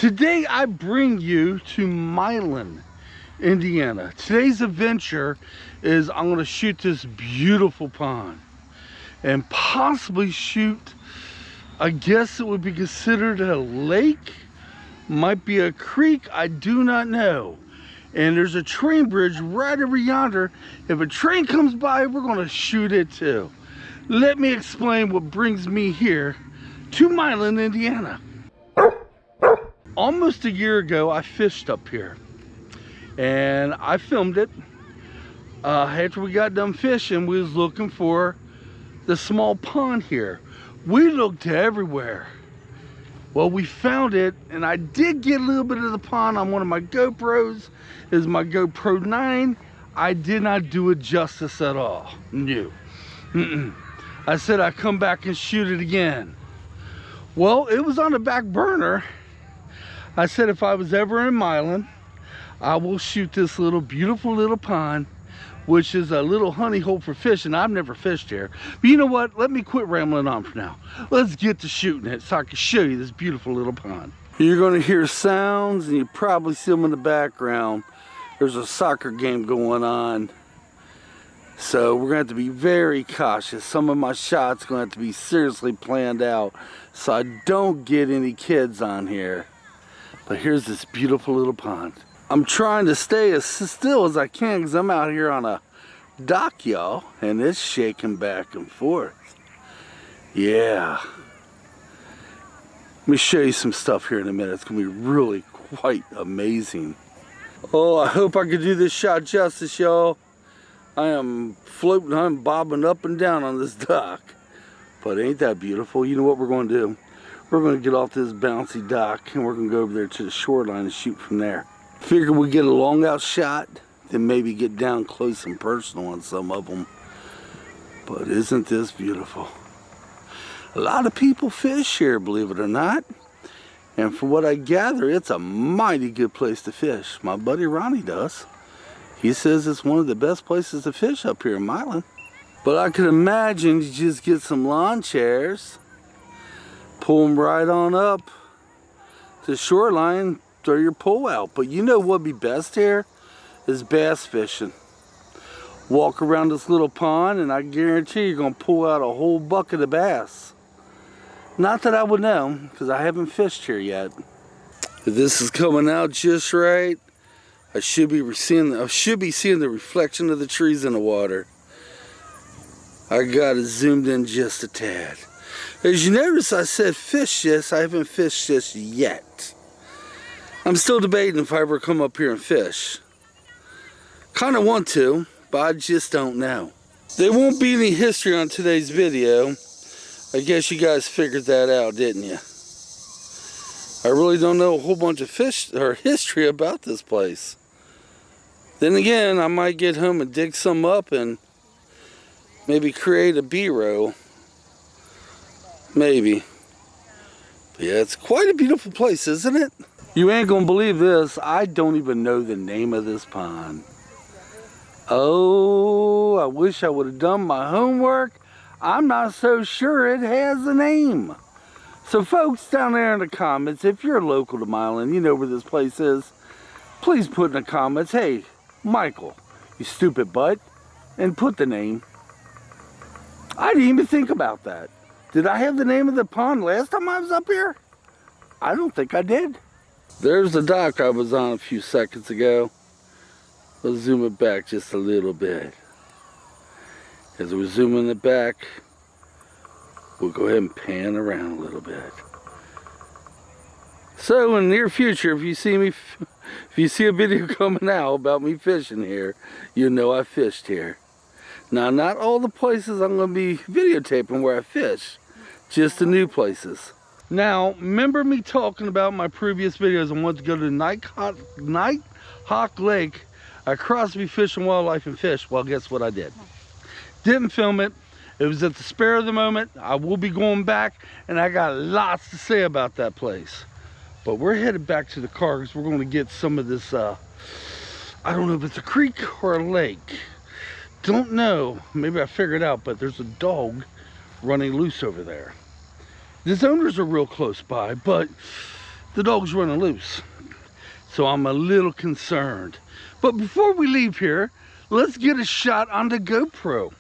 Today I bring you to Milan, Indiana. Today's adventure is I'm going to shoot this beautiful pond and possibly shoot, I guess it would be considered a lake, might be a creek, I do not know. And there's a train bridge right over yonder. If a train comes by, we're going to shoot it too. Let me explain what brings me here to Milan, Indiana. Almost a year ago, I fished up here and I filmed it. After we got done fishing, we was looking for the small pond here. We looked everywhere. Well, we found it, and I did get a little bit of the pond on one of my GoPros. It is my GoPro 9. I did not do it justice at all. No. I said I'd come back and shoot it again. Well, it was on the back burner. I said if I was ever in Milan, I will shoot this little beautiful little pond, which is a little honey hole for fishing. I've never fished here. But you know what? Let me quit rambling on for now. Let's get to shooting it so I can show you this beautiful little pond. You're going to hear sounds, and you probably see them in the background. There's a soccer game going on. So we're going to have to be very cautious. Some of my shots are going to have to be seriously planned out so I don't get any kids on here. But here's this beautiful little pond. I'm trying to stay as still as I can because I'm out here on a dock, y'all, and it's shaking back and forth. Yeah. Let me show you some stuff here in a minute. It's going to be really quite amazing. Oh, I hope I could do this shot justice, y'all. I am floating, I'm bobbing up and down on this dock. But ain't that beautiful? You know what we're going to do? We're going to get off this bouncy dock and we're going to go over there to the shoreline and shoot from there. Figure we get a long out shot, then maybe get down close and personal on some of them. But isn't this beautiful? A lot of people fish here, believe it or not. And from what I gather, it's a mighty good place to fish. My buddy Ronnie does. He says it's one of the best places to fish up here in Milan. But I could imagine you just get some lawn chairs, pull them right on up to the shoreline, throw your pole out. But you know what'd be best here is bass fishing. Walk around this little pond and I guarantee you're gonna pull out a whole bucket of bass. Not that I would know, because I haven't fished here yet. If this is coming out just right, I should be seeing the reflection of the trees in the water. I got it zoomed in just a tad. As you notice, I said fish this. I haven't fished this yet. I'm still debating if I ever come up here and fish. Kind of want to, but I just don't know. There won't be any history on today's video. I guess you guys figured that out, didn't you? I really don't know a whole bunch of history about this place. Then again, I might get home and dig some up and maybe create a B-roll. Maybe. But yeah, it's quite a beautiful place, isn't it? You ain't gonna believe this. I don't even know the name of this pond. Oh, I wish I would have done my homework. I'm not so sure it has a name. So folks down there in the comments, if you're local to Milan, you know where this place is, please put in the comments, hey, Michael, you stupid butt, and put the name. I didn't even think about that. Did I have the name of the pond last time I was up here? I don't think I did. There's the dock I was on a few seconds ago. Let's zoom it back just a little bit. As we're zooming it back, we'll go ahead and pan around a little bit. So in the near future, if you see a video coming out about me fishing here, you know I fished here. Now, not all the places I'm going to be videotaping where I fish, just the new places. Now, remember me talking about my previous videos? I wanted to go to Nighthawk Lake, Crosby Fish and Wildlife and Fish. Well, guess what I did? Didn't film it. It was at the spur of the moment. I will be going back, and I got lots to say about that place. But we're headed back to the car because we're going to get some of this, I don't know if it's a creek or a lake. Don't know. Maybe I figured it out, but there's a dog running loose over there. His owners are real close by, but the dog's running loose. So I'm a little concerned. But before we leave here, let's get a shot on the GoPro.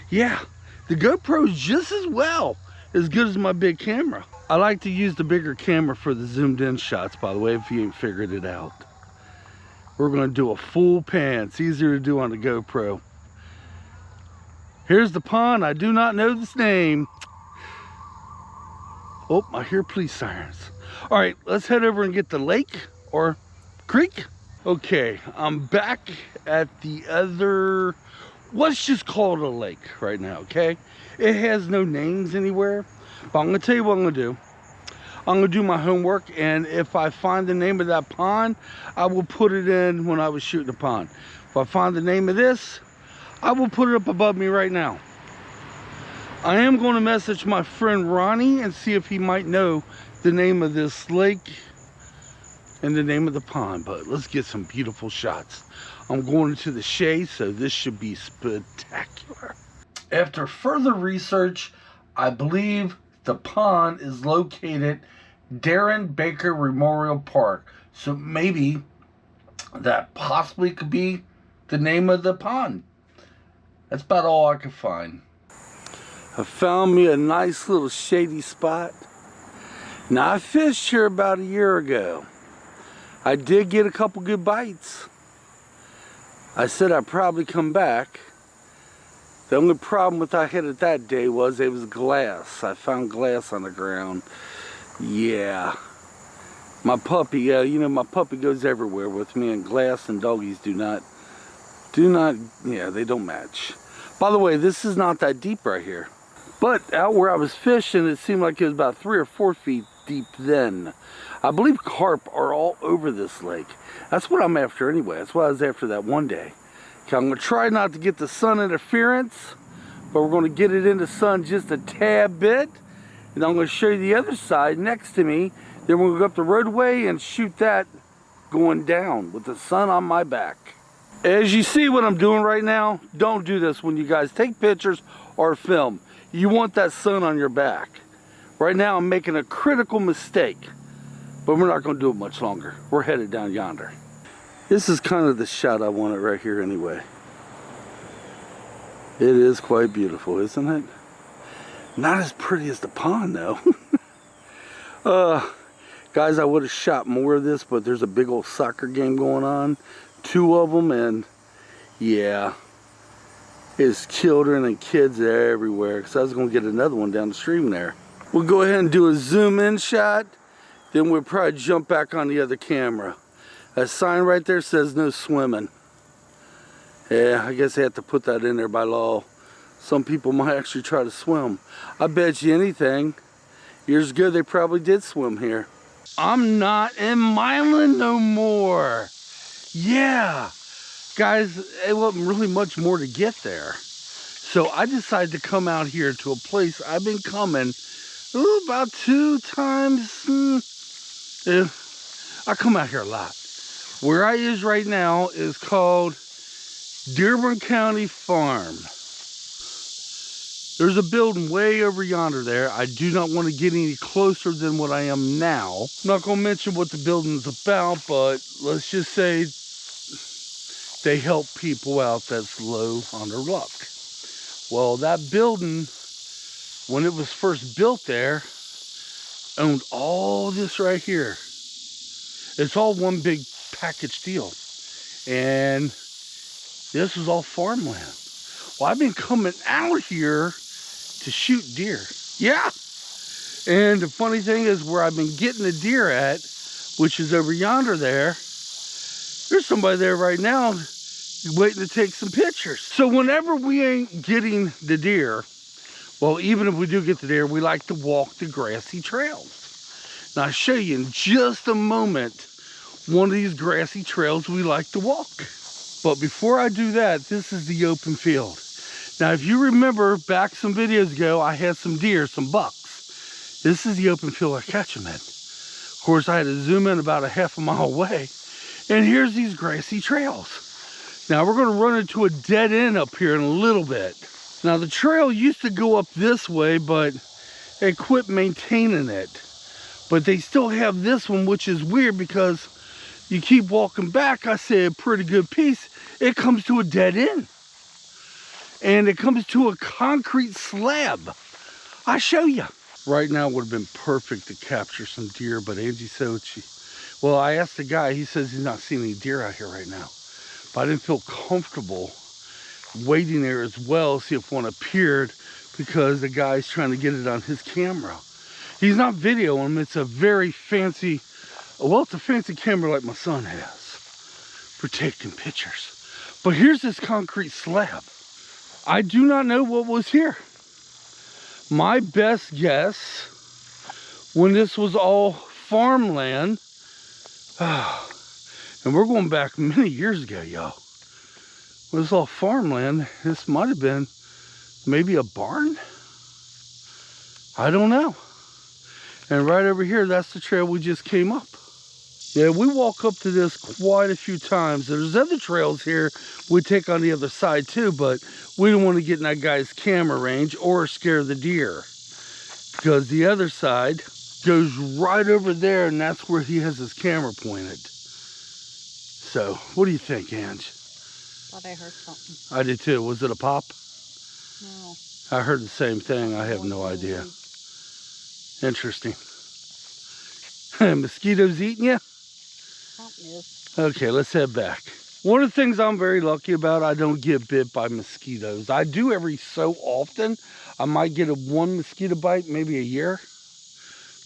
Yeah, the GoPro is just as good as my big camera. I like to use the bigger camera for the zoomed in shots, by the way, if you ain't figured it out. We're gonna do a full pan. It's easier to do on the GoPro. Here's the pond. I do not know this name. Oh, I hear police sirens. All right, let's head over and get the lake or creek. Okay, I'm back at the other, let's just call it a lake right now, okay? It has no names anywhere, but I'm gonna tell you what I'm gonna do. I'm gonna do my homework, and if I find the name of that pond, I will put it in when I was shooting the pond. If I find the name of this, I will put it up above me right now. I am going to message my friend Ronnie and see if he might know the name of this lake and the name of the pond, but let's get some beautiful shots. I'm going into the shade, so this should be spectacular. After further research, I believe the pond is located Darren Baker Memorial Park. So maybe that possibly could be the name of the pond. That's about all I could find. I found me a nice little shady spot. Now, I fished here about a year ago. I did get a couple good bites. I said I'd probably come back. The only problem with I hit it that day was it was glass. I found glass on the ground. Yeah. My puppy, you know, my puppy goes everywhere with me, and glass and doggies do not, yeah, they don't match. By the way, this is not that deep right here. But out where I was fishing, it seemed like it was about 3 or 4 feet deep then. I believe carp are all over this lake. That's what I'm after anyway. That's what I was after that one day. Okay, I'm going to try not to get the sun interference, but we're going to get it in the sun just a tad bit. And I'm going to show you the other side next to me. Then we're going to go up the roadway and shoot that going down with the sun on my back. As you see what I'm doing right now, don't do this when you guys take pictures or film. You want that sun on your back. Right now I'm making a critical mistake, but we're not going to do it much longer. We're headed down yonder. This is kind of the shot I wanted right here anyway. It is quite beautiful, isn't it? Not as pretty as the pond though. Guys, I would have shot more of this, but there's a big old soccer game going on. 2 of them, and yeah, it's children and kids everywhere, because I was going to get another one down the stream there. We'll go ahead and do a zoom in shot, then we'll probably jump back on the other camera. That sign right there says no swimming. Yeah, I guess they have to put that in there by law. Some people might actually try to swim. I bet you anything, years ago they probably did swim here. I'm not in Milan no more. Yeah, guys, it wasn't really much more to get there. So I decided to come out here to a place I've been coming about 2 times. I come out here a lot. Where I is right now is called Dearborn County Farm. There's a building way over yonder there. I do not want to get any closer than what I am now. I'm not going to mention what the building's about, but let's just say they help people out that's low on their luck. Well, that building, when it was first built there, owned all this right here. It's all one big package deal. And this was all farmland. Well, I've been coming out here to shoot deer. Yeah. And the funny thing is, where I've been getting the deer at, which is over yonder there, there's somebody there right now waiting to take some pictures. So whenever we ain't getting the deer, well, even if we do get the deer, we like to walk the grassy trails. Now I'll show you in just a moment one of these grassy trails we like to walk. But before I do that, this is the open field. Now, if you remember back some videos ago, I had some deer, some bucks. This is the open field I catch them in. Of course, I had to zoom in about a half a mile away. And here's these grassy trails. Now, we're going to run into a dead end up here in a little bit. Now, the trail used to go up this way, but they quit maintaining it. But they still have this one, which is weird because you keep walking back, I say a pretty good piece, it comes to a dead end. And it comes to a concrete slab. I'll show you. Right now would have been perfect to capture some deer, but Angie said well, I asked the guy, he says he's not seeing any deer out here right now. But I didn't feel comfortable waiting there as well, see if one appeared, because the guy's trying to get it on his camera. He's not videoing them, it's a very fancy, well, it's a fancy camera like my son has for taking pictures. But here's this concrete slab. I do not know what was here. My best guess, when this was all farmland, and we're going back many years ago, y'all. When this was all farmland, this might have been maybe a barn? I don't know. And right over here, that's the trail we just came up. Yeah, we walk up to this quite a few times. There's other trails here we take on the other side too, but we don't want to get in that guy's camera range or scare the deer, because the other side goes right over there, and that's where he has his camera pointed. So, what do you think, Ange? Thought I heard something. I did too. Was it a pop? No. I heard the same thing. I have no idea. Interesting. Mosquitoes eating you? Something is. Okay, let's head back. One of the things I'm very lucky about, I don't get bit by mosquitoes. I do every so often. I might get one mosquito bite, maybe a year.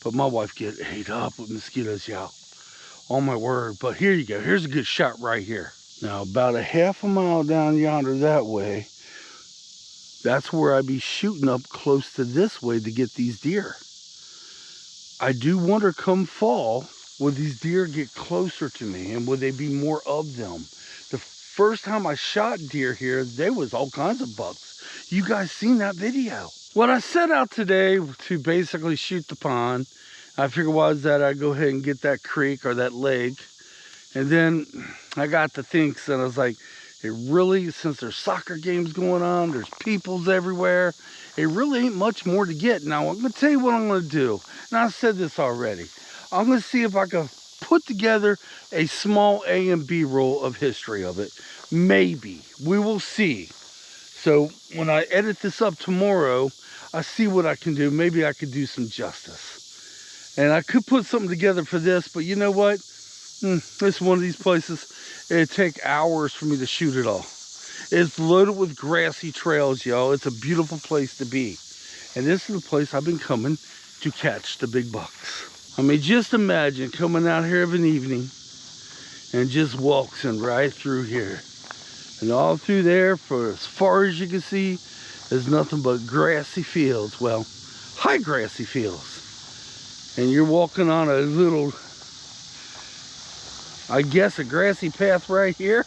But my wife get ate up with mosquitoes, y'all. Oh my word. But here you go. Here's a good shot right here. Now, about a half a mile down yonder that way, that's where I'd be shooting up close to this way to get these deer. I do wonder come fall, will these deer get closer to me, and will they be more of them? The first time I shot deer here, there was all kinds of bucks. You guys seen that video. What I set out today to basically shoot the pond, I figured was that I'd go ahead and get that creek or that lake. And then I got to think, and I was like, it really, since there's soccer games going on, there's peoples everywhere, it really ain't much more to get. Now, I'm going to tell you what I'm going to do. And I've said this already. I'm going to see if I can put together a small A and B roll of history of it. Maybe. We will see. So when I edit this up tomorrow, I see what I can do. Maybe I could do some justice. And I could put something together for this, but you know what? It's one of these places, it'd take hours for me to shoot it all. It's loaded with grassy trails, y'all. It's a beautiful place to be. And this is the place I've been coming to catch the big bucks. I mean, just imagine coming out here of an evening and just walking right through here. And all through there, for as far as you can see, is nothing but grassy fields. Well, high grassy fields. And you're walking on a little, I guess, a grassy path right here.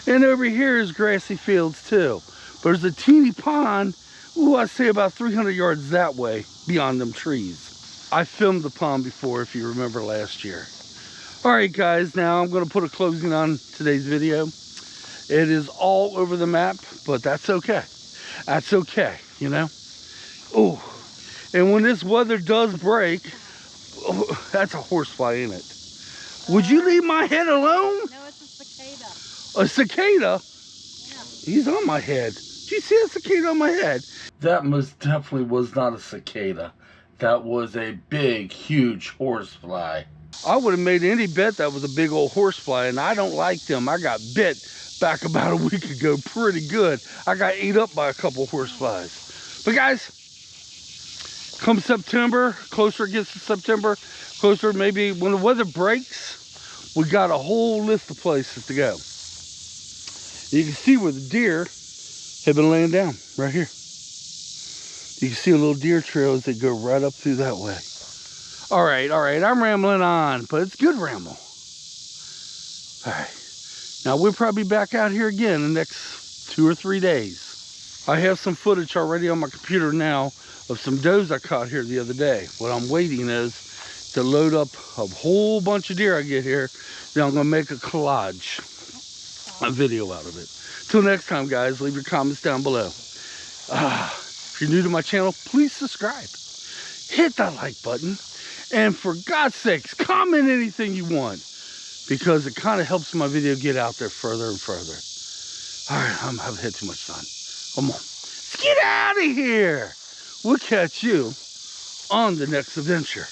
And over here is grassy fields too. But there's a teeny pond, ooh, I'd say about 300 yards that way, beyond them trees. I filmed the pond before, if you remember last year. All right, guys, now I'm gonna put a closing on today's video. It is all over the map, but that's okay. That's okay, you know? Oh, and when this weather does break, oh, that's a horsefly, ain't it? Would you leave my head alone? No, it's a cicada. A cicada? Yeah. He's on my head. Did you see a cicada on my head? That most definitely was not a cicada. That was a big, huge horsefly. I would have made any bet that was a big old horsefly, and I don't like them. I got bit back about a week ago pretty good. I got ate up by a couple horseflies. But guys, come September, closer it gets to September, closer maybe when the weather breaks, we got a whole list of places to go. You can see where the deer have been laying down right here. You can see a little deer trails that go right up through that way. All right, I'm rambling on, but it's good ramble. All right, now we'll probably be back out here again in the next 2 or 3 days. I have some footage already on my computer now of some does I caught here the other day. What I'm waiting is to load up a whole bunch of deer I get here. Then I'm gonna make a collage, a video out of it. Till next time, guys, leave your comments down below. If you're new to my channel, please subscribe. Hit that like button And for God's sakes, comment anything you want, because it kind of helps my video get out there further and further. All right, I've had too much time. Come on, let's get out of here. We'll catch you on the next adventure.